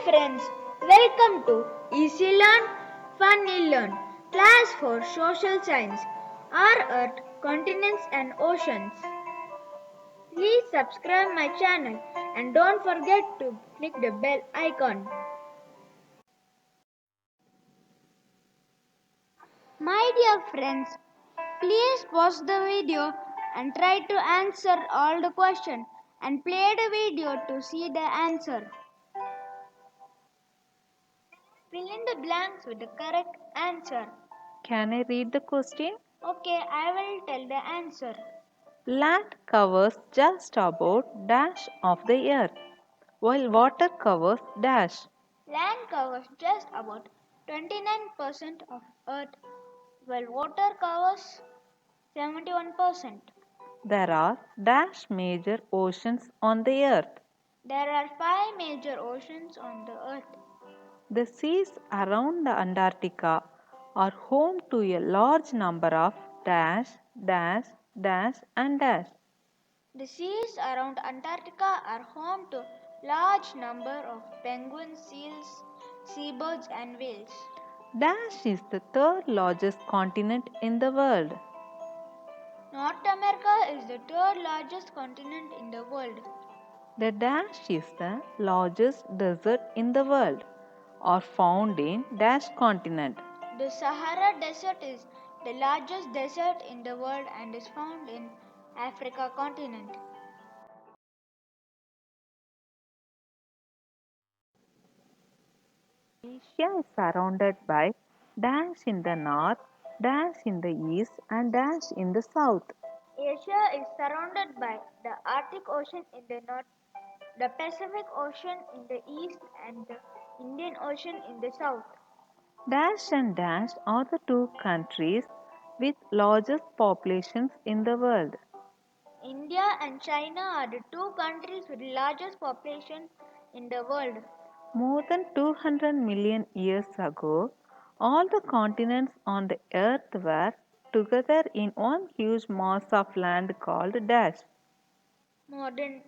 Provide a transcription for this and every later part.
friends, welcome to Easy Learn, Funny Learn, class for social science, our earth, continents and oceans. Please subscribe my channel and don't forget to click the bell icon. My dear friends, please pause the video and try to answer all the questions and play the video to see the answer. Fill in the blanks with the correct answer. Can I read the question? Okay, I will tell the answer. Land covers just about dash of the earth, while water covers dash. Land covers just about 29% of Earth, while water covers 71%. There are dash major oceans on the earth. There are 5 major oceans on the Earth. The seas around the Antarctica are home to a large number of dash, dash, dash and dash. The seas around Antarctica are home to large number of penguins, seals, seabirds and whales. Dash is the third largest continent in the world. North America is the third largest continent in the world. The dash is the largest desert in the world, are found in dash continent. The Sahara Desert is the largest desert in the world and is found in Africa continent. Asia is surrounded by dash in the north, dash in the east and dash in the south. Asia is surrounded by the Arctic Ocean in the north, the Pacific Ocean in the east and the Indian Ocean in the south. Dash and dash are the two countries with largest populations in the world. India and China are the two countries with largest population in the world. More than 200 million years ago, all the continents on the earth were together in one huge mass of land called dash. More than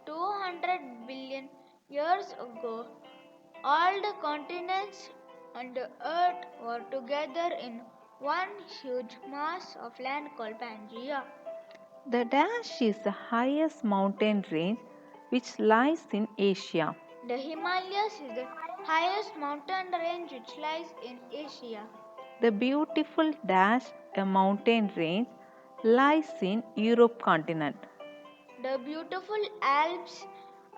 200 billion years ago, all the continents on the earth were together in one huge mass of land called Pangaea. The dash is the highest mountain range which lies in Asia. The Himalayas is the highest mountain range which lies in Asia. The beautiful dash, a mountain range, lies in Europe continent. The beautiful Alps,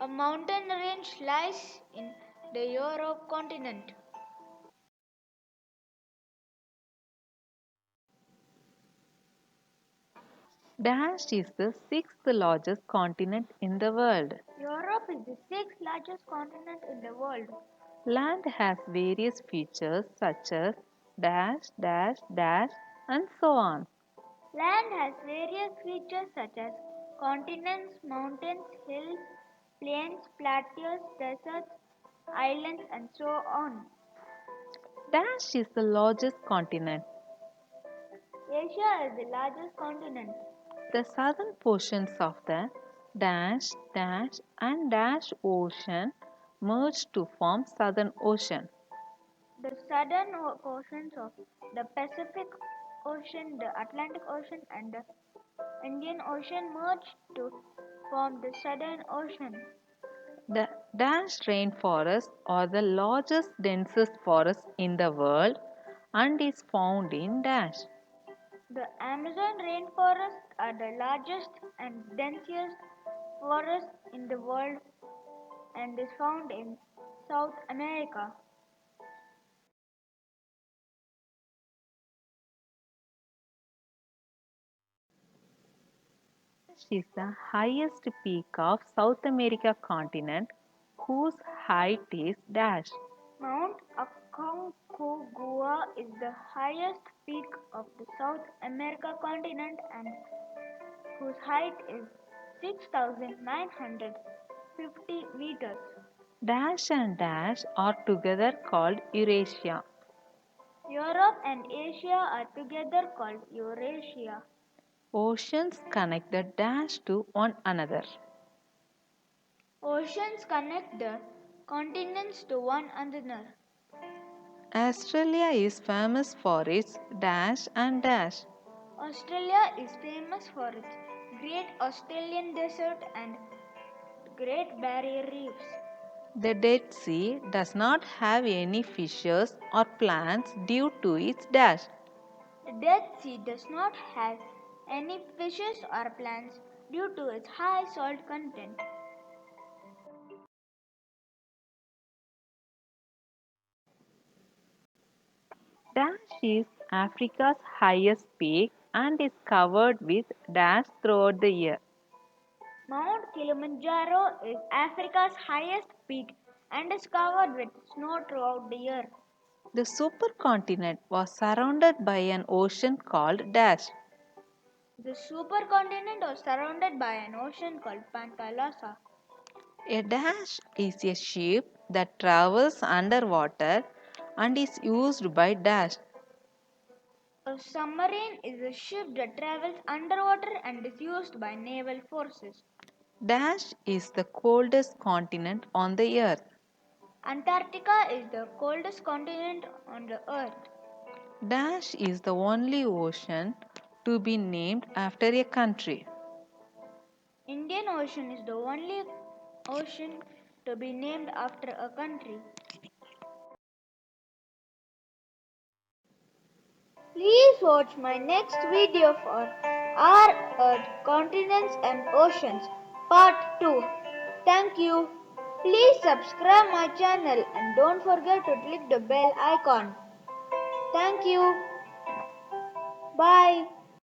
a mountain range, lies in the Europe continent. Dash is the sixth largest continent in the world. Europe is the sixth largest continent in the world. Land has various features such as dash, dash, dash, and so on. Land has various features such as continents, mountains, hills, plains, plateaus, deserts, islands, and so on. Dash is the largest continent. Asia is the largest continent. The southern portions of the dash, dash, and dash ocean merge to form Southern Ocean. The southern portions of the Pacific Ocean, the Atlantic Ocean, and the Indian Ocean merge to form the Southern Ocean. The dash rainforests are the largest, densest forest in the world and is found in dash. The Amazon rainforests are the largest and densest forest in the world and is found in South America. Dash is the highest peak of South America continent whose height is dash. Mount Aconcagua is the highest peak of the South America continent and whose height is 6,950 meters. Dash and dash are together called Eurasia. Europe and Asia are together called Eurasia. Oceans connect the dash to one another. Oceans connect the continents to one another. Australia is famous for its dash and dash. Australia is famous for its Great Australian Desert and Great Barrier Reefs. The Dead Sea does not have any fishes or plants due to its dash. The Dead Sea does not have any fishes or plants due to its high salt content. Dash is Africa's highest peak and is covered with dash throughout the year. Mount Kilimanjaro is Africa's highest peak and is covered with snow throughout the year. The supercontinent was surrounded by an ocean called dash. The supercontinent was surrounded by an ocean called Panthalassa. A dash is a ship that travels underwater and is used by dash. A submarine is a ship that travels underwater and is used by naval forces. Dash is the coldest continent on the earth. Antarctica is the coldest continent on the earth. Dash is the only ocean to be named after a country. Indian Ocean is the only ocean to be named after a country. Please watch my next video for Our Earth, Continents and Oceans Part 2. Thank you. Please subscribe my channel and don't forget to click the bell icon. Thank you. Bye.